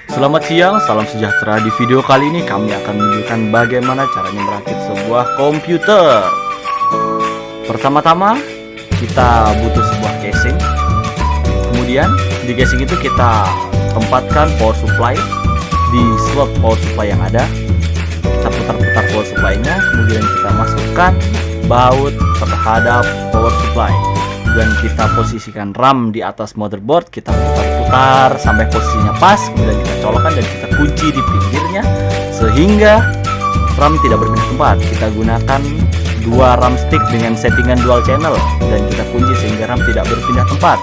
Selamat siang, salam sejahtera. Di video kali ini kami akan menunjukkan bagaimana caranya merakit sebuah komputer. Pertama-tama kita butuh sebuah casing. Kemudian di casing itu kita tempatkan power supply di slot power supply yang ada. Kita putar-putar power supply-nya, kemudian kita masukkan baut terhadap power supply dan kita posisikan RAM di atas motherboard. Kita putar-putar sampai posisinya pas, kemudian kita colokkan dan kita kunci di pinggirnya sehingga RAM tidak berpindah tempat. Kita gunakan dua RAM stick dengan settingan dual channel dan kita kunci sehingga RAM tidak berpindah tempat.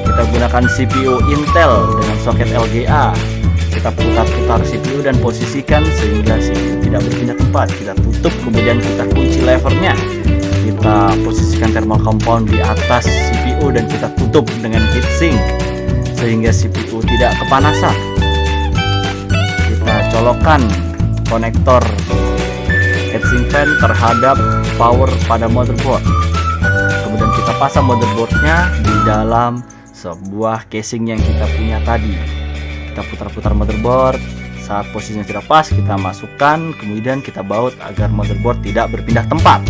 Kita gunakan CPU Intel dengan soket LGA. Kita putar-putar CPU dan posisikan sehingga CPU tidak berpindah tempat. Kita tutup, kemudian kita kunci levernya. Kita posisikan thermal compound di atas CPU dan kita tutup dengan heatsink sehingga CPU tidak kepanasan. Kita colokkan konektor heatsink fan terhadap power pada motherboard. Kemudian kita pasang motherboardnya di dalam sebuah casing yang kita punya tadi. Kita putar-putar motherboard. Saat posisinya tidak pas, kita masukkan, kemudian kita baut agar motherboard tidak berpindah tempat.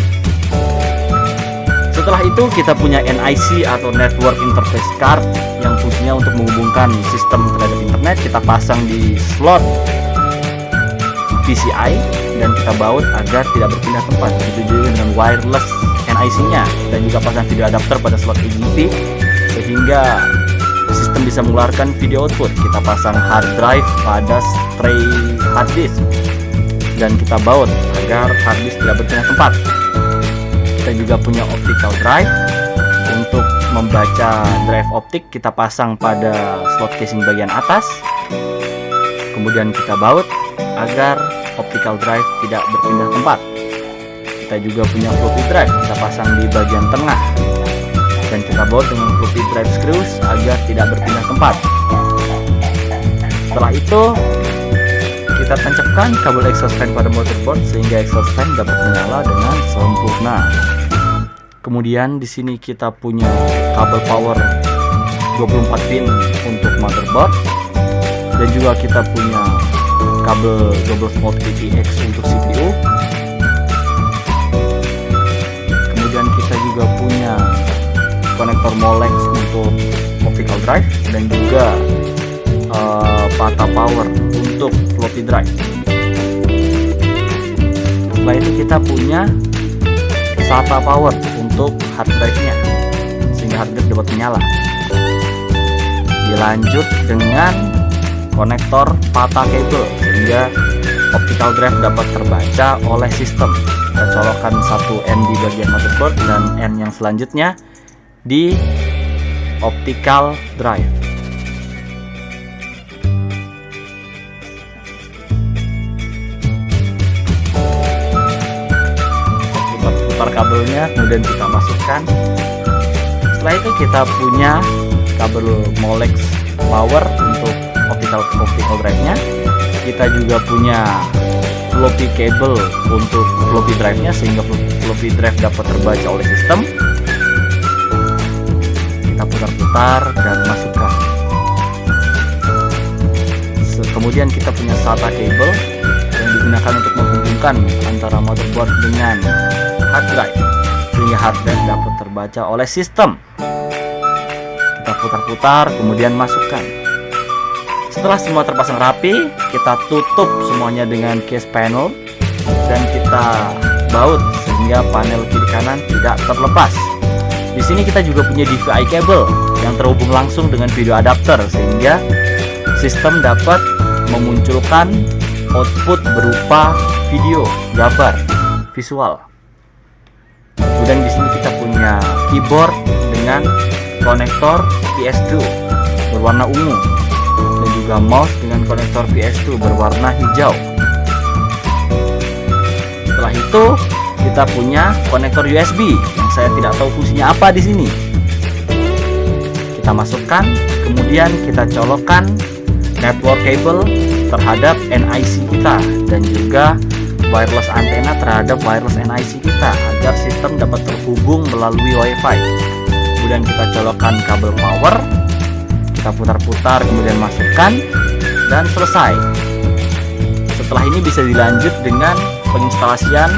Setelah itu kita punya NIC atau Network Interface Card yang fungsinya untuk menghubungkan sistem terhadap internet. Kita pasang di slot PCI dan kita baut agar tidak berpindah tempat. Begitu juga dengan wireless NIC-nya, dan juga pasang video adapter pada slot eGP sehingga sistem bisa mengeluarkan video output. Kita pasang hard drive pada tray hard disk dan kita baut agar hard disk tidak berpindah tempat. Kita juga punya optical drive untuk membaca drive optik. Kita pasang pada slot casing bagian atas, kemudian kita baut agar optical drive tidak berpindah tempat. Kita juga punya floppy drive, kita pasang di bagian tengah dan kita baut dengan floppy drive screws agar tidak berpindah tempat. Setelah itu kita tancapkan kabel exhaust fan pada motherboard sehingga exhaust fan dapat menyala dengan sempurna. Kemudian di sini kita punya kabel power 24 pin untuk motherboard dan juga kita punya kabel double mode ATX untuk CPU. Kemudian kita juga punya konektor Molex untuk optical drive dan juga pata power untuk floppy drive. Setelah itu kita punya SATA power untuk hard drive-nya sehingga hard drive dapat menyala. Dilanjut dengan konektor pata kabel sehingga optical drive dapat terbaca oleh sistem. Kita colokkan satu N di bagian motherboard dan N yang selanjutnya di optical drive. Putar kabelnya, kemudian kita masukkan. Setelah itu kita punya kabel Molex power untuk optical drive-nya. Kita juga punya floppy cable untuk floppy drive-nya sehingga floppy drive dapat terbaca oleh sistem. Kita putar-putar dan masukkan. Kemudian kita punya SATA cable yang digunakan untuk menghubungkan antara motherboard dengan hard drive sehingga hard drive dapat terbaca oleh sistem. Kita putar-putar kemudian masukkan. Setelah semua terpasang rapi, kita tutup semuanya dengan case panel dan kita baut sehingga panel kiri kanan tidak terlepas. Di sini kita juga punya DVI cable yang terhubung langsung dengan video adapter sehingga sistem dapat memunculkan output berupa video, gambar, visual. Kemudian di sini kita punya keyboard dengan konektor PS2 berwarna ungu dan juga mouse dengan konektor PS2 berwarna hijau. Setelah itu kita punya konektor USB yang saya tidak tahu fungsinya apa di sini. Kita masukkan, kemudian kita colokkan network cable terhadap NIC kita dan juga wireless antena terhadap wireless NIC kita agar sistem dapat terhubung melalui WiFi. Kemudian kita colokkan kabel power, kita putar-putar kemudian masukkan. dan selesai. Setelah ini bisa dilanjut dengan penginstalasian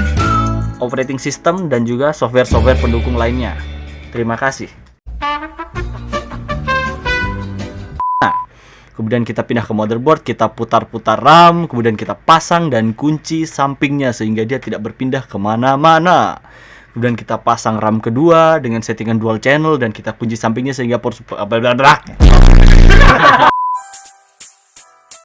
operating system dan juga software-software pendukung lainnya. Terima kasih. Nah, kemudian kita pindah ke motherboard, kita putar-putar RAM, kemudian kita pasang dan kunci sampingnya sehingga dia tidak berpindah kemana-mana. Kemudian kita pasang RAM kedua dengan settingan dual channel dan kita kunci sampingnya sehingga port